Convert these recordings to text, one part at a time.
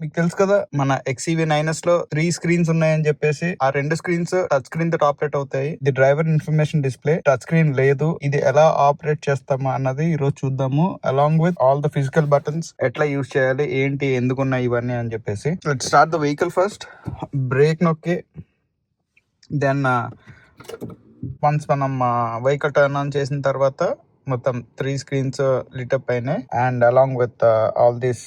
మీకు తెలుసు కదా మన XEV9S లో 3 స్క్రీన్స్ ఉన్నాయని చెప్పేసి, ఆ 2 స్క్రీన్స్ టచ్ స్క్రీన్ తో ఆపరేట్ అవుతాయి. ఇది driver information display, touch screen లేదు. ఇది ఎలా ఆపరేట్ చేస్తామా అన్నది ఈ రోజు చూద్దాము. Along with all the physical buttons ఎట్లా యూజ్ చేయాలి, ఏంటి, ఎందుకున్నాయి ఇవన్నీ అని చెప్పేసి. Let's start the vehicle first. Break నొక్కి దెన్ వన్స్ మనం వెహికల్ టర్న్ ఆన్ చేసిన తర్వాత మొత్తం 3 స్క్రీన్స్ లిటప్ అయినాయి. And along with all these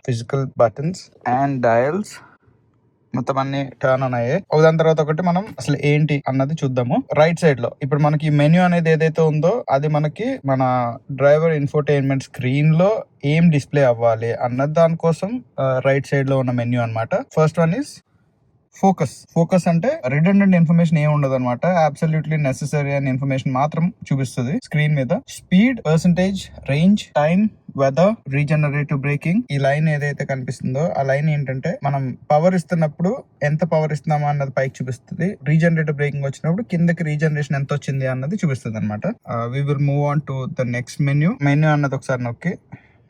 physical buttons and dials మొత్తం అన్ని టర్న్ ఆన్ అయ్యాయి. దాని తర్వాత ఒకటి మనం అసలు ఏంటి అన్నది చూద్దాము. రైట్ సైడ్ లో ఇప్పుడు మనకి మెన్యూ అనేది ఏదైతే ఉందో అది మనకి మన డ్రైవర్ ఇన్ఫోటైన్మెంట్ స్క్రీన్ లో ఏం డిస్ప్లే అవ్వాలి అన్నది దానికోసం రైట్ సైడ్ లో ఉన్న మెన్యూ అన్నమాట. ఫస్ట్ వన్ ఈస్ ఫోకస్ అంటే రిడెండెంట్ ఇన్ఫర్మేషన్ ఏమి ఉండదు అనమాట. అబ్సల్యూట్లీ నెసెసరీ అనే ఇన్ఫర్మేషన్ మాత్రం చూపిస్తుంది స్క్రీన్ మీద. Speed, percentage, range, time, weather, regenerative braking. ఈ లైన్ ఏదైతే కనిపిస్తుందో ఆ లైన్ ఏంటంటే మనం పవర్ ఇస్తున్నప్పుడు ఎంత పవర్ ఇస్తున్నామా అన్నది పైకి చూపిస్తుంది. రీజనరేటివ్ బ్రేకింగ్ వచ్చినప్పుడు కిందకి రీజనరేషన్ ఎంత వచ్చింది అన్నది చూపిస్తుంది అనమాట. We will move on to the next menu అన్నది ఒకసారి నొక్కి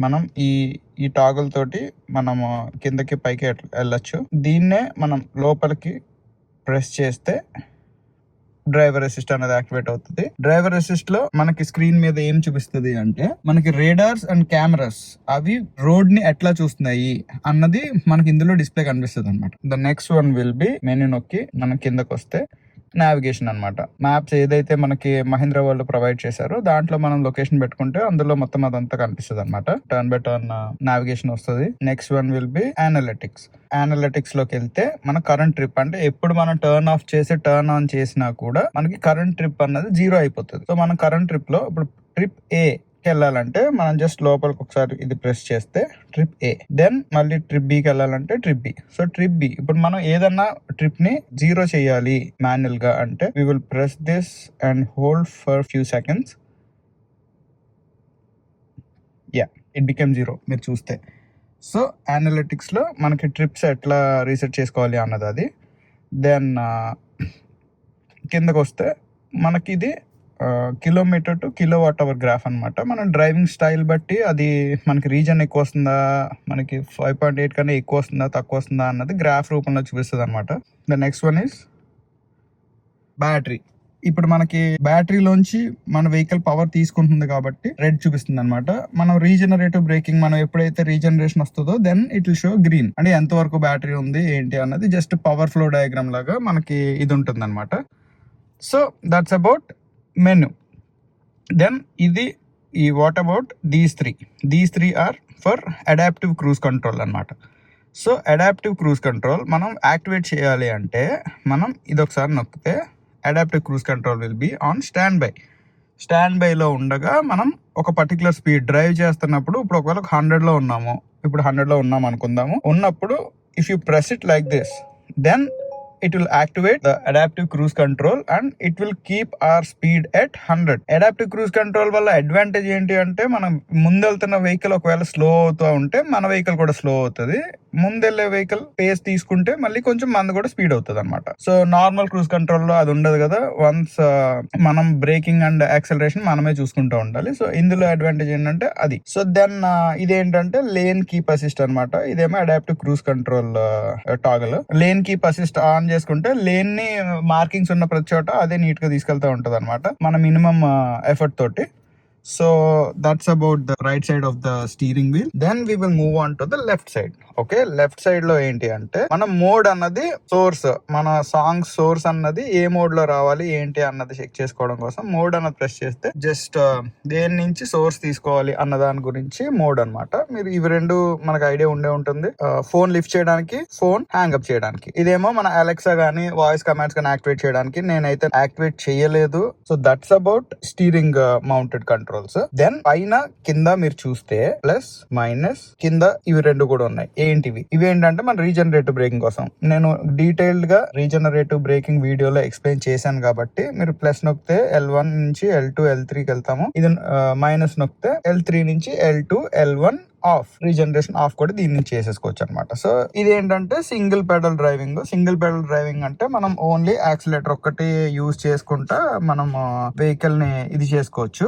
మనం ఈ టాగుల్ తోటి మనము కిందకి పైకి వెళ్ళొచ్చు. దీన్నే మనం లోపలికి ప్రెస్ చేస్తే డ్రైవర్ అసిస్ట్ అనేది యాక్టివేట్ అవుతుంది. డ్రైవర్ అసిస్ట్ లో మనకి స్క్రీన్ మీద ఏం చూపిస్తుంది అంటే మనకి రేడార్స్ అండ్ కెమెరాస్ అవి రోడ్ ని ఎట్లా చూస్తున్నాయి అన్నది మనకి ఇందులో డిస్ప్లే కనిపిస్తుంది అనమాట. The next one will be menu నొక్కి మనం కిందకి వస్తే నావిగేషన్ అనమాట. మ్యాప్స్ ఏదైతే మనకి మహీంద్రా వాళ్ళు ప్రొవైడ్ చేశారో దాంట్లో మనం లొకేషన్ పెట్టుకుంటే అందులో మొత్తం అదంతా కనిపిస్తుంది అనమాట. టర్న్ బై టర్న్ నావిగేషన్ వస్తుంది. Next one will be analytics లోకి వెళ్తే మన కరెంట్ ట్రిప్ అంటే ఎప్పుడు మనం టర్న్ ఆఫ్ చేసి టర్న్ ఆన్ చేసినా కూడా మనకి కరెంట్ ట్రిప్ అన్నది 0 అయిపోతుంది. సో మనం కరెంట్ ట్రిప్ లో ఇప్పుడు ట్రిప్ ఏ వెళ్ళాలంటే మనం జస్ట్ లోపలికి ఒకసారి ఇది ప్రెస్ చేస్తే ట్రిప్ ఏ, దెన్ మళ్ళీ ట్రిప్ బికి వెళ్ళాలంటే trip B. So trip B ఇప్పుడు మనం ఏదన్నా ట్రిప్ ని 0 చేయాలి మాన్యువల్ గా అంటే we will press this and hold for few seconds. It become 0 మీరు చూస్తే. సో అనలిటిక్స్ లో మనకి ట్రిప్స్ ఎట్లా రీసెట్ చేసుకోవాలి అన్నది అది. దెన్ కిందకు వస్తే మనకి ఇది kilometre to kilowatt hour graph అనమాట. మనం డ్రైవింగ్ స్టైల్ బట్టి అది మనకి రీజన్ ఎక్కువ వస్తుందా, మనకి 5.8 కన్నా ఎక్కువ వస్తుందా తక్కువ వస్తుందా అన్నది గ్రాఫ్ రూపంలో చూపిస్తుంది అనమాట. The next one is battery. ఇప్పుడు మనకి బ్యాటరీలోంచి మన వెహికల్ పవర్ తీసుకుంటుంది కాబట్టి రెడ్ చూపిస్తుంది అనమాట. మనం రీజనరేటివ్ బ్రేకింగ్ మనం ఎప్పుడైతే రీజనరేషన్ వస్తుందో then it will show green. అంటే ఎంత వరకు బ్యాటరీ ఉంది ఏంటి అన్నది జస్ట్ పవర్ ఫ్లో డయాగ్రామ్ లాగా మనకి ఇది ఉంటుంది అనమాట. So that's about menu. Then ఇది ఈ what about these three are for adaptive cruise control అనమాట. సో అడాప్టివ్ క్రూజ్ కంట్రోల్ మనం యాక్టివేట్ చేయాలి అంటే మనం ఇది ఒకసారి నొక్కితే adaptive cruise control will be on stand బైలో ఉండగా మనం ఒక పర్టికులర్ స్పీడ్ డ్రైవ్ చేస్తున్నప్పుడు ఇప్పుడు ఒకవేళ 100లో ఉన్నాము, ఇప్పుడు 100లో ఉన్నాం అనుకుందాము. ఉన్నప్పుడు if you press it like this then it will activate the adaptive cruise control and it will keep our speed at 100. adaptive cruise control వల్ల అడ్వాంటేజ్ ఏంటి అంటే మనం ముందెళ్తున్న వెహికల్ ఒకవేళ స్లో అవుతూ ఉంటే మన వెహికల్ కూడా స్లో అవుతుంది. ముందెళ్ళే వెహికల్ పేస్ తీసుకుంటే మళ్ళీ కొంచెం మంది కూడా స్పీడ్ అవుతుంది అనమాట. సో నార్మల్ క్రూజ్ కంట్రోల్ లో అది ఉండదు కదా. వన్స్ మనం బ్రేకింగ్ అండ్ యాక్సలరేషన్ మనమే చూసుకుంటూ ఉండాలి. సో ఇందులో అడ్వాంటేజ్ ఏంటంటే అది. సో దెన్ ఇదేంటంటే లేన్ కీప్ అసిస్ట్ అనమాట. ఇదేమో adaptive cruise control toggle. Lane keep assist on చేసుకుంటే లేన్ ని మార్కింగ్స్ ఉన్న ప్రతి చోట అదే నీట్ గా తీసుకెళ్తా ఉంటది అనమాట మన మినిమం ఎఫర్ట్ తోటి. So that's about the right side of the steering wheel. Then we will move on to the left side. Okay, left side లో ఏంటి అంటే మనం మోడ్ అన్నది సోర్స్, మన సాంగ్ సోర్స్ అన్నది ఏ మోడ్ లో రావాలి ఏంటి అన్నది చెక్ చేసుకోవడం కోసం మోడ్ అన్నది ప్రెస్ చేస్తే జస్ట్ దేని నుంచి సోర్స్ తీసుకోవాలి అన్న దాని గురించి మోడ్ అనమాట. మీరు ఇవి రెండు మనకు ఐడియా ఉండే ఉంటుంది. ఫోన్ లిఫ్ట్ చేయడానికి, ఫోన్ హ్యాంగ్ అప్ చేయడానికి. ఇదేమో మన అలెక్సా గానీ వాయిస్ కమాండ్స్ గానీ యాక్టివేట్ చేయడానికి. నేనైతే యాక్టివేట్ చేయలేదు. So that's about steering mounted controls. Then పైన కింద మీరు చూస్తే ప్లస్ మైనస్ కింద ఇవి రెండు కూడా ఉన్నాయి. ఏంటివి? ఇవి ఏంటంటే మన రీజనరేటివ్ బ్రేకింగ్ కోసం. నేను డీటెయిల్డ్ గా రీజనరేటివ్ బ్రేకింగ్ వీడియోలో ఎక్స్ప్లెయిన్ చేశాను కాబట్టి మీరు ప్లస్ నొక్కితే L1 నుంచి L2 L3కి వెళ్తాము. ఇది మైనస్ నొక్కితే L3 నుంచి L2 L1 of, regeneration of కూడా దీన్ని చేసేసుకోవచ్చు అనమాట. సో ఇదేంటంటే single pedal driving. Single pedal driving అంటే మనం ఓన్లీ యాక్సిలేటర్ ఒక్కటి యూజ్ చేసుకుంటా మనం వెహికల్ ని ఇది చేసుకోవచ్చు.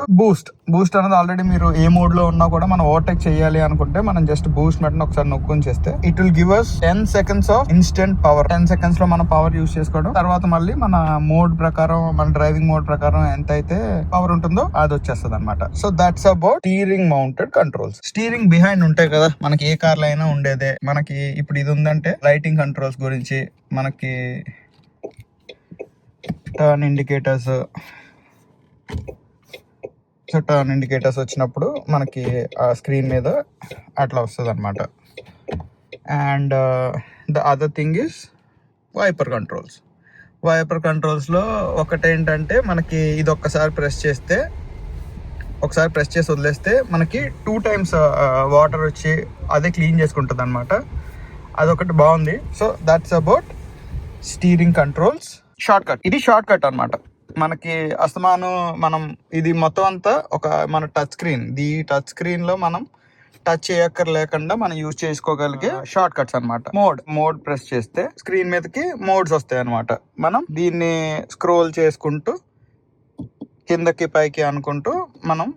బూస్ట్ అనేది ఆల్రెడీ మీరు ఏ మోడ్ లో ఉన్నా కూడా మనం ఓవర్టేక్ చేయాలి అనుకుంటే మనం జస్ట్ బూస్ట్ బటన్ ఒకసారి నొక్కుని చేస్తే it will give us 10 seconds of instant power. 10 seconds లో మన పవర్ యూజ్ చేసుకోవడం, తర్వాత మళ్ళీ మన మోడ్ ప్రకారం, మన డ్రైవింగ్ మోడ్ ప్రకారం ఎంత అయితే పవర్ ఉంటుందో అది వచ్చేస్తుంది అనమాట. So that's about steering mounted controls. Steering behind ఉంటాయి కదా మనకి, ఏ కార్లో అయినా ఉండేదే. మనకి ఇప్పుడు ఇది ఉందంటే లైటింగ్ కంట్రోల్స్ గురించి, మనకి turn indicators, so turn indicators వచ్చినప్పుడు మనకి ఆ స్క్రీన్ మీద అట్లా వస్తుంది అనమాట. And the other thing is wiper controls. Wiper కంట్రోల్స్లో ఒకటేంటంటే మనకి ఇది ఒక్కసారి ప్రెస్ చేస్తే, ఒకసారి ప్రెస్ చేసి వదిలేస్తే మనకి 2 times వాటర్ వచ్చి అదే క్లీన్ చేసుకుంటుంది అనమాట. అదొకటి బాగుంది. So that's about steering controls. Short cut, ఇది షార్ట్ కట్ అనమాట. మనకి అస్తమానం మనం ఇది మొత్తం అంతా ఒక మన టచ్ స్క్రీన్, ఈ టచ్ స్క్రీన్ లో మనం టచ్ చేయక్కర్లేకుండా మనం యూజ్ చేసుకోగలిగే షార్ట్ కట్స్ అనమాట. మోడ్ ప్రెస్ చేస్తే స్క్రీన్ మీదకి మోడ్స్ వస్తాయి అనమాట. మనం దీన్ని స్క్రోల్ చేసుకుంటూ కిందకి పైకి అనుకుంటూ మనం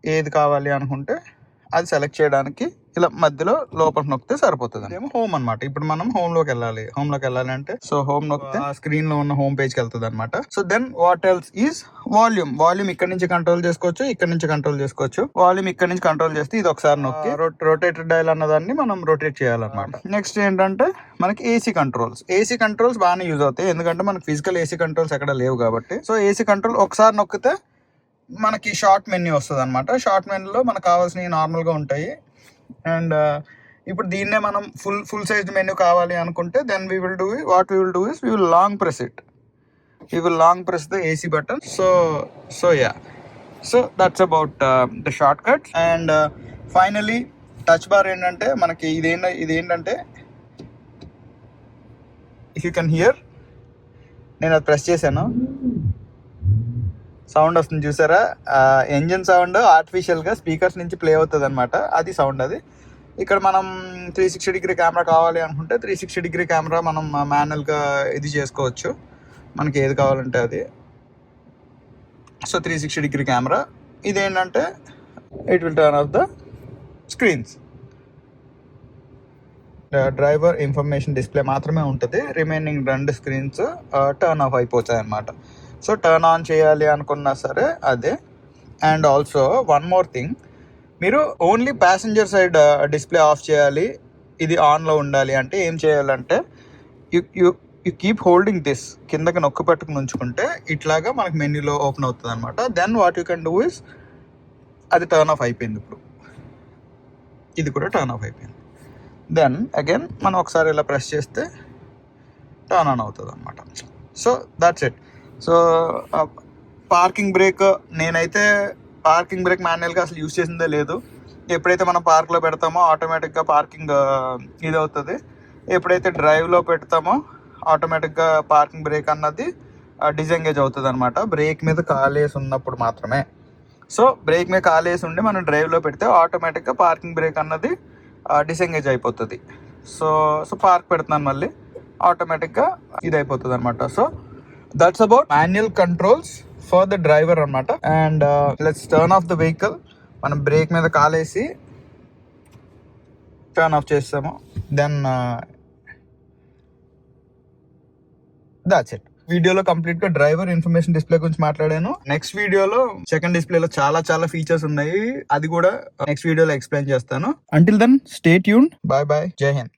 ఏది కావాలి అనుకుంటే అది సెలెక్ట్ చేయడానికి ఇలా మధ్యలో లోపల నొక్కితే సరిపోతుంది. ఏమో హోమ్ అనమాట. ఇప్పుడు మనం హోమ్ లోకి వెళ్ళాలి అంటే సో హోమ్ నొక్కితే ఆ స్క్రీన్ లో ఉన్న హోమ్ పేజ్ కి వెళ్తుంది అనమాట. So then what else is volume ఇక్కడ నుంచి కంట్రోల్ చేసుకోవచ్చు, ఇక్కడ నుంచి కంట్రోల్ చేసుకోవచ్చు. వాల్యూమ్ ఇక్కడ నుంచి కంట్రోల్ చేస్తే ఇది ఒకసారి నొక్కి రొటేటెడ్ డయల్ అన్నదాన్ని మనం రొటేట్ చేయాలన్నమాట. నెక్స్ట్ ఏంటంటే మనకి ఏసీ కంట్రోల్స్ బాగానే యూజ్ అవుతాయి, ఎందుకంటే మనకి ఫిజికల్ ఏసీ కంట్రోల్స్ ఎక్కడ లేవు కాబట్టి. సో ఏసీ కంట్రోల్ ఒకసారి నొక్కితే మనకి షార్ట్ మెన్యూ వస్తుంది అనమాట. షార్ట్ మెన్యూలో మనకు కావాల్సినవి నార్మల్గా ఉంటాయి. అండ్ ఇప్పుడు దీన్నే మనం ఫుల్ సైజ్ మెన్యూ కావాలి అనుకుంటే then we will do is we will long press the AC button. So that's about the shortcuts. And finally touch bar ఏంటంటే మనకి ఇదేంటంటే ఇఫ్ యూ కెన్ హియర్, నేను అది ప్రెస్ చేశాను, సౌండ్ వస్తుంది చూసారా? ఎంజిన్ సౌండ్ ఆర్టిఫిషియల్గా స్పీకర్స్ నుంచి ప్లే అవుతుంది అనమాట. అది సౌండ్. అది ఇక్కడ మనం 360 డిగ్రీ కెమెరా కావాలి అనుకుంటే 360 డిగ్రీ కెమెరా మనం మాన్యువల్గా ఇది చేసుకోవచ్చు, మనకి ఏది కావాలంటే అది. So 360 degree camera. ఇదేంటంటే it will turn off the screens. Driver information display మాత్రమే ఉంటుంది, రిమైనింగ్ 2 స్క్రీన్స్ టర్న్ ఆఫ్ అయిపోతాయి అన్నమాట. సో టర్న్ ఆన్ చేయాలి అనుకున్నా సరే అదే. And also one more thing, మీరు only passenger side display off చేయాలి, ఇది ఆన్లో ఉండాలి అంటే ఏం చేయాలంటే యూ కీప్ హోల్డింగ్ దిస్, కిందకి నొక్కి పెట్టుకుని ఉంచుకుంటే ఇట్లాగా మనకి మెన్యూలో ఓపెన్ అవుతుంది అనమాట. Then what you can do is, అది టర్న్ ఆఫ్ అయిపోయింది. ఇప్పుడు ఇది కూడా టర్న్ ఆఫ్ అయిపోయింది. దెన్ అగైన్ మనం ఒకసారి ఇలా ప్రెస్ చేస్తే టర్న్ ఆన్ అవుతుంది అనమాట. So that's it. So parking brake, నేనైతే పార్కింగ్ బ్రేక్ మాన్యువల్గా అసలు యూజ్ చేసిందే లేదు. ఎప్పుడైతే మనం పార్క్లో పెడతామో ఆటోమేటిక్గా పార్కింగ్ ఇది అవుతుంది, ఎప్పుడైతే డ్రైవ్లో పెడతామో ఆటోమేటిక్గా పార్కింగ్ బ్రేక్ అన్నది డిజెంగేజ్ అవుతుంది అనమాట. బ్రేక్ మీద కాలేసి ఉన్నప్పుడు మాత్రమే. సో బ్రేక్ మీద కాలేసి ఉండి మనం డ్రైవ్లో పెడితే ఆటోమేటిక్గా పార్కింగ్ బ్రేక్ అన్నది డిసెంగేజ్ అయిపోతుంది. సో పార్క్ పెడుతున్నాను మళ్ళీ ఆటోమేటిక్గా ఇది అయిపోతుంది అనమాట. So that's about manual controls for the driver అనమాట. And let's turn off the vehicle. మనం బ్రేక్ మీద కాలేసి టర్న్ ఆఫ్ చేస్తాము. Then that's it. వీడియోలో కంప్లీట్ గా డ్రైవర్ ఇన్ఫర్మేషన్ డిస్ప్లే గురించి మాట్లాడాను. నెక్స్ట్ వీడియోలో సెకండ్ డిస్ప్లేలో చాలా ఫీచర్స్ ఉన్నాయి, అది కూడా నెక్స్ట్ వీడియోలో ఎక్స్ప్లెయిన్ చేస్తాను. Until then stay tuned. Bye, జై హింద్.